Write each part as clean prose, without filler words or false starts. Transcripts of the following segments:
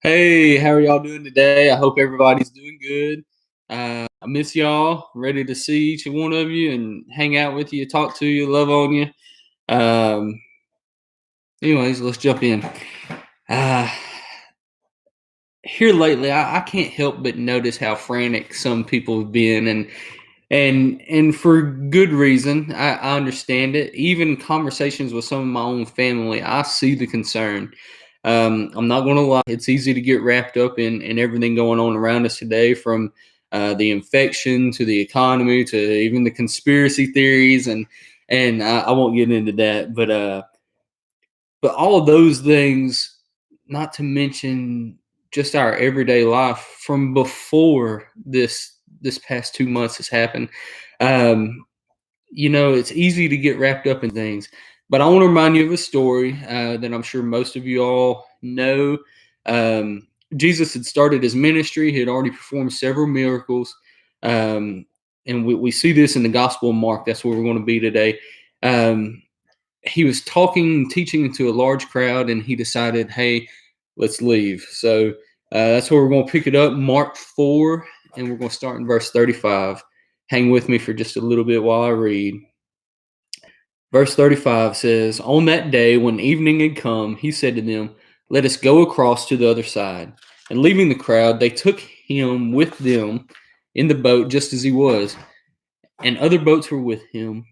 Hey, how are y'all doing today? I hope everybody's doing good. I miss y'all. Ready to see each one of you and hang out with you, talk to you, love on you. Um, Anyways, let's jump in. Uh, Here lately, I can't help but notice how frantic some people have been, and for good reason. I understand it. Even conversations with some of my own family, I see the concern. I'm not going to lie; it's easy to get wrapped up in everything going on around us today, from the infection to the economy to even the conspiracy theories, and I won't get into that, but all of those things, not to mention just our everyday life from before this past 2 months has happened. Um, it's easy to get wrapped up in things, but I want to remind you of a story that I'm sure most of you all know. Jesus had started his ministry; he had already performed several miracles, um, and we see this in the Gospel of Mark. That's where we're going to be today. Um, he was talking, teaching to a large crowd, and he decided, hey, let's leave. So that's where we're going to pick it up, Mark 4, and we're going to start in verse 35. Hang with me for just a little bit while I read. Verse 35 says, "On that day, when evening had come, he said to them, 'Let us go across to the other side.' And leaving the crowd, they took him with them in the boat just as he was. And other boats were with him.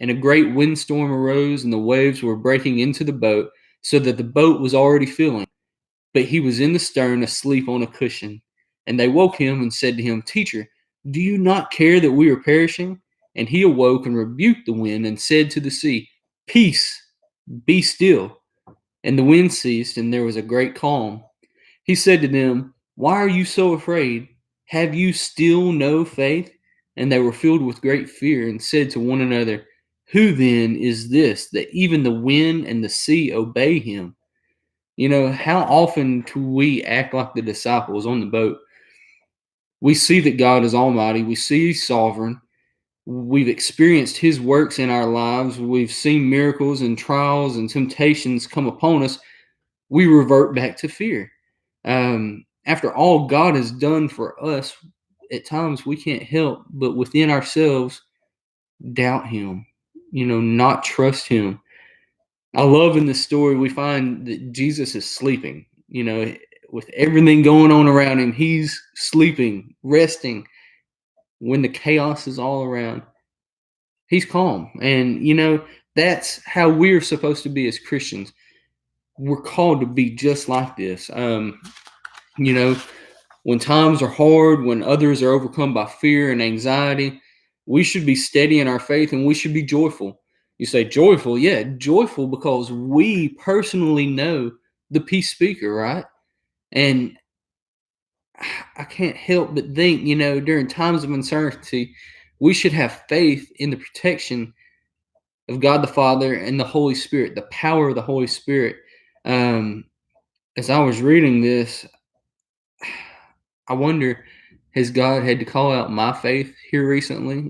And a great windstorm arose, and the waves were breaking into the boat, so that the boat was already filling. But he was in the stern, asleep on a cushion. And they woke him and said to him, 'Teacher, do you not care that we are perishing?' And he awoke and rebuked the wind and said to the sea, 'Peace, be still.' And the wind ceased, and there was a great calm. He said to them, 'Why are you so afraid? Have you still no faith?' And they were filled with great fear and said to one another, 'Who then is this that even the wind and the sea obey him?'" How often do we act like the disciples on the boat? We see that God is almighty, we see he's sovereign, we've experienced his works in our lives, we've seen miracles and trials and temptations come upon us. We revert back to fear. After all God has done for us, at times we can't help but within ourselves doubt him, not trust him. I love in this story we find that Jesus is sleeping, with everything going on around him. He's sleeping, resting when the chaos is all around. He's calm. And, that's how we're supposed to be as Christians. We're called to be just like this. You know, when times are hard, when others are overcome by fear and anxiety, we should be steady in our faith and we should be joyful. You say joyful? Yeah, joyful because we personally know the peace speaker, right? And I can't help but think, during times of uncertainty, we should have faith in the protection of God the Father and the Holy Spirit, the power of the Holy Spirit. Um, as I was reading this, I wonder, has God had to call out my faith here recently?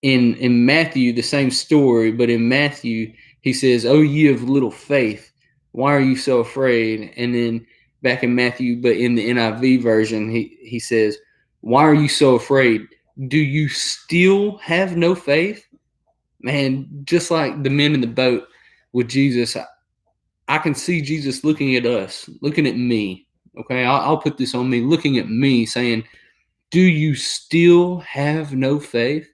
In Matthew, the same story, but in Matthew, he says, "Oh, ye of little faith, why are you so afraid?" And then back in Matthew, but in the NIV version, he says, "Why are you so afraid? Do you still have no faith?" Man, just like the men in the boat with Jesus, I can see Jesus looking at us, looking at me. Okay, I'll put this on me, looking at me, saying, "Do you still have no faith?"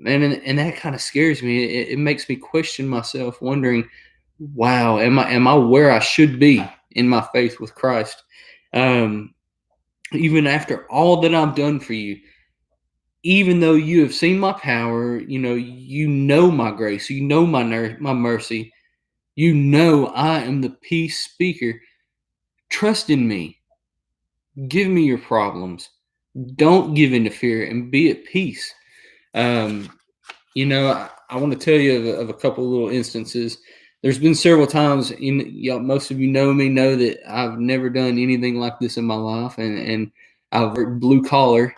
And that kind of scares me. It makes me question myself, wondering, "Wow, am I where I should be in my faith with Christ?" Um, Even after all that I've done for you, even though you have seen my power, you know my grace, my mercy, I am the peace speaker. Trust in me. Give me your problems. Don't give in to fear and be at peace. Um, I want to tell you of a couple of little instances. There's been several times, y'all, most of you know me, know that I've never done anything like this in my life, and I've worked blue collar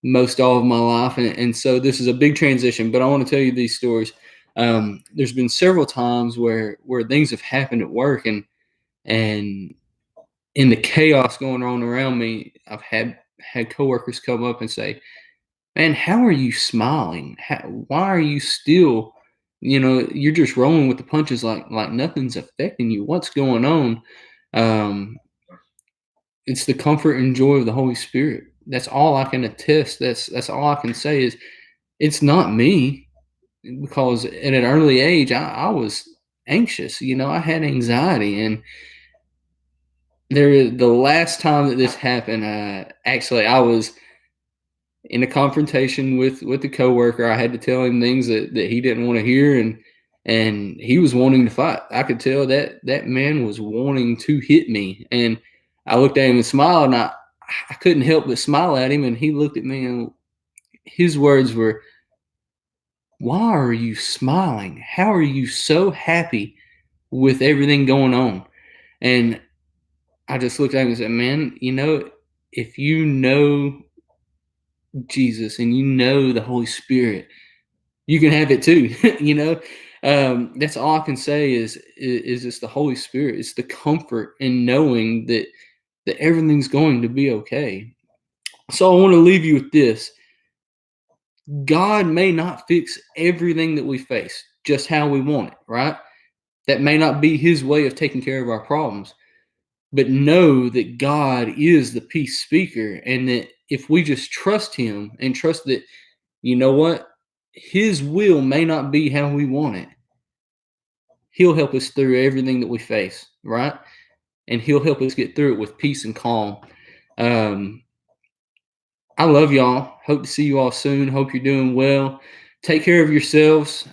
most all of my life, and so this is a big transition. But I want to tell you these stories. There's been several times where things have happened at work, and in the chaos going on around me, I've had coworkers come up and say, "Man, how are you smiling? Why are you still, you're just rolling with the punches like nothing's affecting you. What's going on?" Um, it's the comfort and joy of the Holy Spirit. That's all I can attest. That's all I can say is it's not me, because at an early age I was anxious. I had anxiety, and the last time that this happened, actually I was in a confrontation with the coworker. I had to tell him things that he didn't want to hear, and he was wanting to fight. I could tell that man was wanting to hit me, and I looked at him and smiled, and I couldn't help but smile at him, and he looked at me, and his words were, "Why are you smiling? How are you so happy with everything going on?" And I just looked at him and said, "Man, if you know Jesus and you know the Holy Spirit, you can have it too." That's all I can say is it's the Holy Spirit. It's the comfort in knowing that everything's going to be okay. So I want to leave you with this. God may not fix everything that we face just how we want it, right? That may not be his way of taking care of our problems. But know that God is the peace speaker, and that if we just trust him and trust that, you know what, his will may not be how we want it, he'll help us through everything that we face, right? And he'll help us get through it with peace and calm. Um, I love y'all. Hope to see you all soon. Hope you're doing well. Take care of yourselves.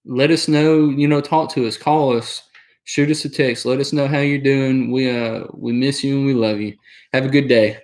Let us know, talk to us, call us, shoot us a text. Let us know how you're doing. We miss you and we love you. Have a good day.